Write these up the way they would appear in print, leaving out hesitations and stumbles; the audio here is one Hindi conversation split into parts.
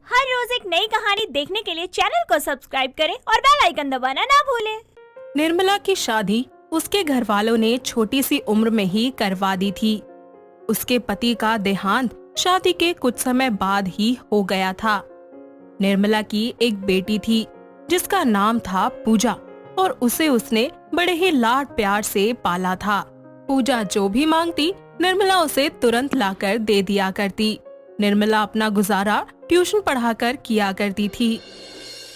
हर रोज एक नई कहानी देखने के लिए चैनल को सब्सक्राइब करें और बेल आइकन दबाना ना भूलें। निर्मला की शादी उसके घर वालों ने छोटी सी उम्र में ही करवा दी थी। उसके पति का देहांत शादी के कुछ समय बाद ही हो गया था। निर्मला की एक बेटी थी जिसका नाम था पूजा और उसे उसने बड़े ही लाड प्यार से पाला था। पूजा जो भी मांगती निर्मला उसे तुरंत लाकर दे दिया करती। निर्मला अपना गुजारा ट्यूशन पढ़ाकर किया करती थी।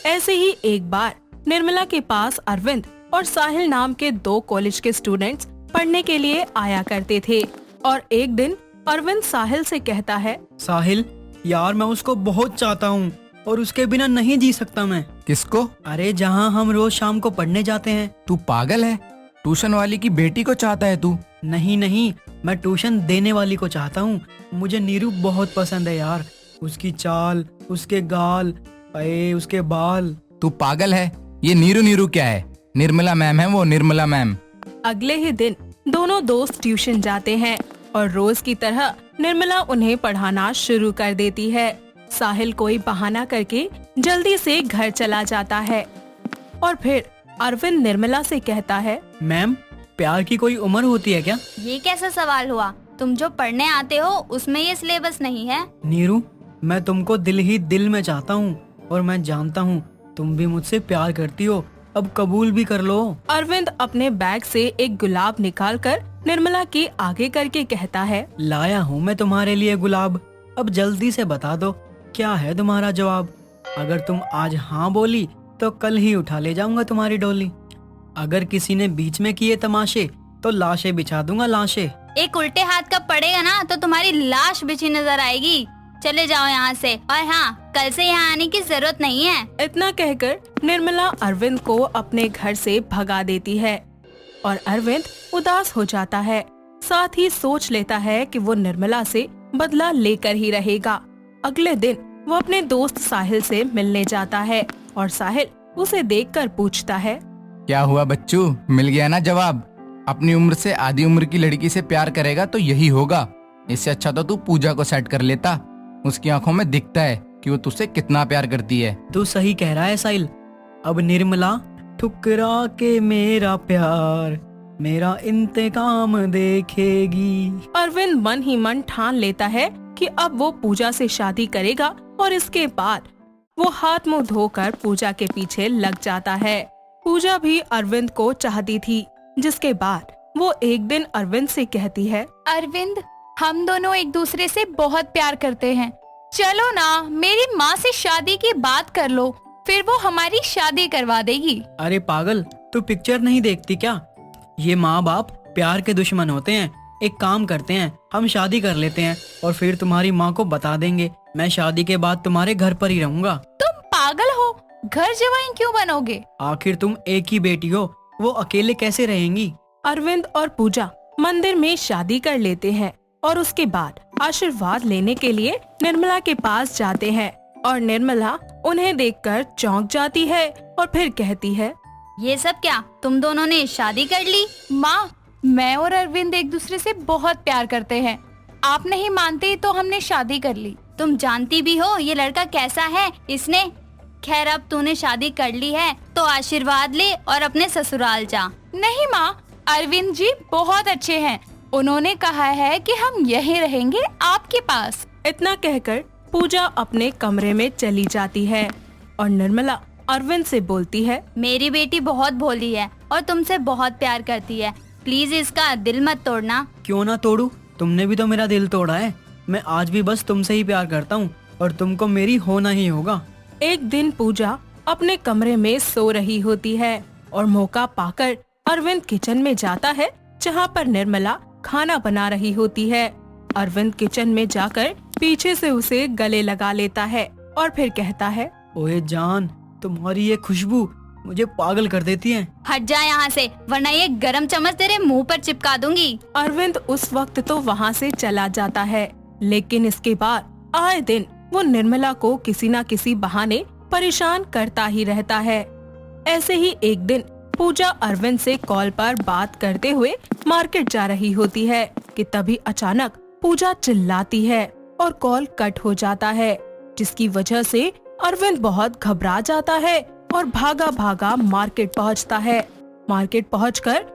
ऐसे ही एक बार निर्मला के पास अरविंद और साहिल नाम के दो कॉलेज के स्टूडेंट्स पढ़ने के लिए आया करते थे और एक दिन अरविंद साहिल से कहता है, साहिल यार मैं उसको बहुत चाहता हूँ और उसके बिना नहीं जी सकता मैं। किसको? अरे जहाँ हम रोज शाम को पढ़ने जाते हैं। तू पागल है? ट्यूशन वाली की बेटी को चाहता है तू? नहीं, मैं ट्यूशन देने वाली को चाहता हूँ। मुझे नीरू बहुत पसंद है यार, उसकी चाल, उसके गाल, अरे उसके बाल। तू पागल है? ये नीरू नीरू क्या है? निर्मला मैम है वो, निर्मला मैम। अगले ही दिन दोनों दोस्त ट्यूशन जाते हैं और रोज की तरह निर्मला उन्हें पढ़ाना शुरू कर देती है। साहिल कोई बहाना करके जल्दी से घर चला जाता है और फिर अरविंद निर्मला से कहता है, मैम प्यार की कोई उम्र होती है क्या? ये कैसा सवाल हुआ? तुम जो पढ़ने आते हो उसमें ये सिलेबस नहीं है। नीरू मैं तुमको दिल ही दिल में चाहता हूँ और मैं जानता हूँ तुम भी मुझसे प्यार करती हो, अब कबूल भी कर लो। अरविंद अपने बैग से एक गुलाब निकालकर निर्मला के आगे करके कहता है, लाया हूँ मैं तुम्हारे लिए गुलाब, अब जल्दी से बता दो क्या है तुम्हारा जवाब। अगर तुम आज हाँ बोली तो कल ही उठा ले जाऊंगा तुम्हारी डोली। अगर किसी ने बीच में किए तमाशे तो लाशें बिछा दूंगा लाशें। एक उल्टे हाथ का पड़ेगा ना तो तुम्हारी लाश बिछी नजर आएगी। चले जाओ यहाँ से, और हाँ कल से यहाँ आने की जरूरत नहीं है। इतना कहकर निर्मला अरविंद को अपने घर से भगा देती है और अरविंद उदास हो जाता है। साथ ही सोच लेता है कि वो निर्मला से बदला लेकर ही रहेगा। अगले दिन वो अपने दोस्त साहिल से मिलने जाता है और साहिल उसे देखकर पूछता है, क्या हुआ बच्चू, मिल गया ना जवाब? अपनी उम्र से आधी उम्र की लड़की से प्यार करेगा तो यही होगा। इससे अच्छा तो तू पूजा को सेट कर लेता। उसकी आंखों में दिखता है कि वो तुझसे कितना प्यार करती है। तू सही कह रहा है साहिल। अब निर्मला ठुकरा के मेरा प्यार मेरा इंतकाम देखेगी। अरविंद मन ही मन ठान लेता है कि अब वो पूजा से शादी करेगा और इसके बाद वो हाथ मुंह धोकर पूजा के पीछे लग जाता है। पूजा भी अरविंद को चाहती थी, जिसके बाद वो एक दिन अरविंद से कहती है, अरविंद हम दोनों एक दूसरे से बहुत प्यार करते हैं, चलो ना मेरी माँ से शादी की बात कर लो, फिर वो हमारी शादी करवा देगी। अरे पागल, तू पिक्चर नहीं देखती क्या? ये माँ बाप प्यार के दुश्मन होते हैं। एक काम करते हैं, हम शादी कर लेते हैं और फिर तुम्हारी माँ को बता देंगे। मैं शादी के बाद तुम्हारे घर पर ही रहूंगा। तुम पागल हो? घर जवाई क्यों बनोगे? आखिर तुम एक ही बेटी हो, वो अकेले कैसे रहेंगी? अरविंद और पूजा मंदिर में शादी कर लेते हैं और उसके बाद आशीर्वाद लेने के लिए निर्मला के पास जाते हैं और निर्मला उन्हें देखकर चौंक जाती है और फिर कहती है, ये सब क्या, तुम दोनों ने शादी कर ली? माँ मैं और अरविंद एक दूसरे से बहुत प्यार करते हैं, आप नहीं मानते तो हमने शादी कर ली। तुम जानती भी हो ये लड़का कैसा है, इसने। खैर अब तूने शादी कर ली है तो आशीर्वाद ले और अपने ससुराल जा। नहीं माँ, अरविंद जी बहुत अच्छे हैं, उन्होंने कहा है कि हम यहीं रहेंगे आपके पास। इतना कहकर पूजा अपने कमरे में चली जाती है और निर्मला अरविंद से बोलती है, मेरी बेटी बहुत भोली है और तुमसे बहुत प्यार करती है, प्लीज इसका दिल मत तोड़ना। क्यों ना तोड़ू, तुमने भी तो मेरा दिल तोड़ा है। मैं आज भी बस तुमसे ही प्यार करता हूँ और तुमको मेरी होना ही होगा। एक दिन पूजा अपने कमरे में सो रही होती है और मौका पाकर अरविंद किचन में जाता है जहाँ पर निर्मला खाना बना रही होती है। अरविंद किचन में जाकर पीछे से उसे गले लगा लेता है और फिर कहता है, ओए जान, तुम्हारी ये खुशबू मुझे पागल कर देती है। हट जा यहाँ से वरना ये गरम चम्मच तेरे मुंह पर चिपका दूंगी। अरविंद उस वक्त तो वहाँ से चला जाता है, लेकिन इसके बाद आए दिन वो निर्मला को किसी न किसी बहाने परेशान करता ही रहता है। ऐसे ही एक दिन पूजा अरविंद से कॉल पर बात करते हुए मार्केट जा रही होती है कि तभी अचानक पूजा चिल्लाती है और कॉल कट हो जाता है। जिसकी वजह से अरविंद बहुत घबरा जाता है और भागा भागा मार्केट पहुंचता है। मार्केट पहुंचकर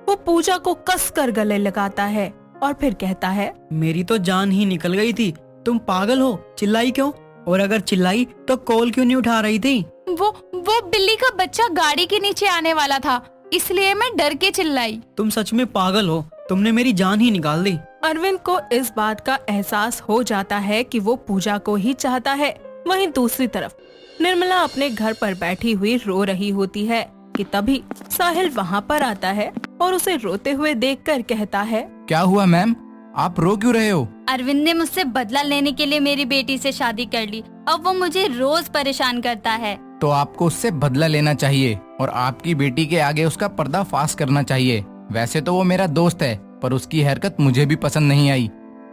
वो पूजा को कसकर गले लगाता है और फिर कहता है, मेरी तो जान ही निकल गई थी। तुम पागल हो, चिल्लाई क्यों? और अगर चिल्लाई तो कॉल क्यों नहीं उठा रही थी? वो बिल्ली का बच्चा गाड़ी के नीचे आने वाला था, इसलिए मैं डर के चिल्लाई। तुम सच में पागल हो, तुमने मेरी जान ही निकाल दी। अरविंद को इस बात का एहसास हो जाता है कि वो पूजा को ही चाहता है। वहीं दूसरी तरफ निर्मला अपने घर पर बैठी हुई रो रही होती है कि तभी साहिल वहाँ पर आता है और उसे रोते हुए देखकर कहता है, क्या हुआ मैम, आप रो क्यों रहे हो? अरविंद ने मुझसे बदला लेने के लिए मेरी बेटी से शादी कर ली। अब वो मुझे रोज परेशान करता है। तो आपको उससे बदला लेना चाहिए और आपकी बेटी के आगे उसका पर्दाफाश करना चाहिए। वैसे तो वो मेरा दोस्त है, पर उसकी हरकत मुझे भी पसंद नहीं आई।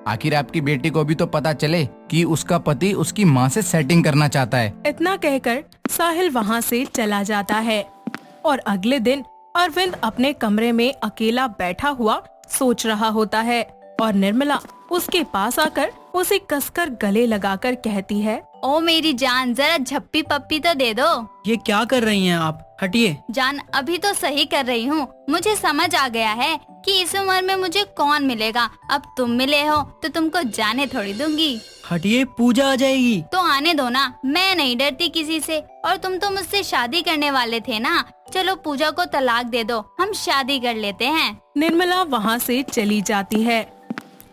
आखिर आपकी बेटी को भी तो पता चले कि उसका पति उसकी माँ से सेटिंग करना चाहता है। इतना कहकर साहिल वहाँ से चला जाता है और अगले दिन अरविंद अपने कमरे में अकेला बैठा हुआ सोच रहा होता है और निर्मला उसके पास आकर उसे कसकर गले लगाकर कहती है, ओ मेरी जान, जरा झप्पी पप्पी तो दे दो। ये क्या कर रही हैं आप? हटिए। जान, अभी तो सही कर रही हूँ। मुझे समझ आ गया है कि इस उम्र में मुझे कौन मिलेगा। अब तुम मिले हो तो तुमको जाने थोड़ी दूंगी। हटिए, पूजा आ जाएगी। तो आने दो ना, मैं नहीं डरती किसी से। और तुम तो मुझसे शादी करने वाले थे ना। चलो पूजा को तलाक दे दो, हम शादी कर लेते हैं। निर्मला वहाँ से चली जाती है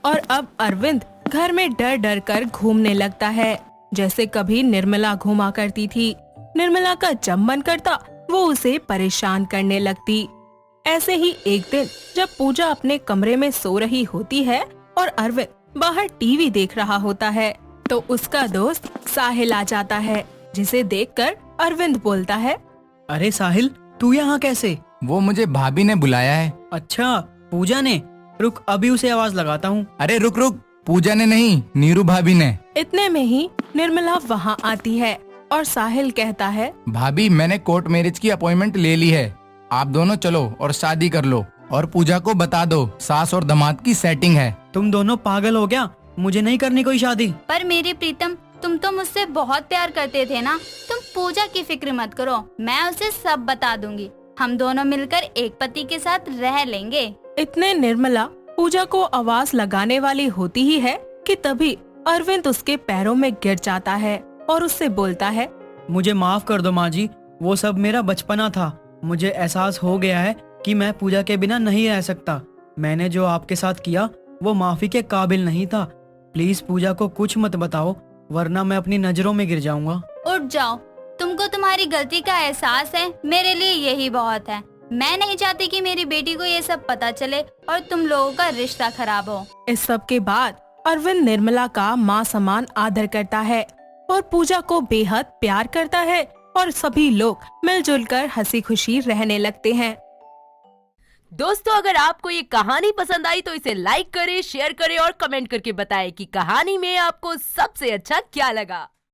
और अब अरविंद घर में डर डर कर घूमने लगता है, जैसे कभी निर्मला घूमा करती थी। निर्मला का जब मन करता वो उसे परेशान करने लगती। ऐसे ही एक दिन जब पूजा अपने कमरे में सो रही होती है और अरविंद बाहर टीवी देख रहा होता है, तो उसका दोस्त साहिल आ जाता है, जिसे देखकर अरविंद बोलता है, अरे साहिल, तू यहाँ कैसे? वो मुझे भाभी ने बुलाया है। अच्छा, पूजा ने? रुक, अभी उसे आवाज लगाता हूँ। अरे रुक रुक, पूजा ने नहीं, नीरू भाभी ने। इतने में ही निर्मला वहाँ आती है और साहिल कहता है, भाभी, मैंने कोर्ट मैरिज की अपॉइंटमेंट ले ली है। आप दोनों चलो और शादी कर लो और पूजा को बता दो सास और दामाद की सेटिंग है। तुम दोनों पागल हो क्या? मुझे नहीं करनी कोई शादी। पर मेरी प्रीतम, तुम तो मुझसे बहुत प्यार करते थे ना। तुम पूजा की फिक्र मत करो, मैं उसे सब बता दूंगी। हम दोनों मिलकर एक पति के साथ रह लेंगे। इतने निर्मला पूजा को आवाज लगाने वाली होती ही है कि तभी अरविंद उसके पैरों में गिर जाता है और उससे बोलता है, मुझे माफ कर दो माँ जी, वो सब मेरा बचपना था। मुझे एहसास हो गया है कि मैं पूजा के बिना नहीं रह सकता। मैंने जो आपके साथ किया वो माफी के काबिल नहीं था। प्लीज पूजा को कुछ मत बताओ, वरना मैं अपनी नजरों में गिर जाऊंगा। उठ जाओ, तुमको तुम्हारी गलती का एहसास है, मेरे लिए यही बहुत है। मैं नहीं चाहती कि मेरी बेटी को ये सब पता चले और तुम लोगों का रिश्ता खराब हो। इस सब के बाद अरविंद निर्मला का माँ समान आदर करता है और पूजा को बेहद प्यार करता है और सभी लोग मिलजुल कर हंसी खुशी रहने लगते हैं। दोस्तों, अगर आपको ये कहानी पसंद आई तो इसे लाइक करें, शेयर करें और कमेंट करके बताएं कि कहानी में आपको सबसे अच्छा क्या लगा।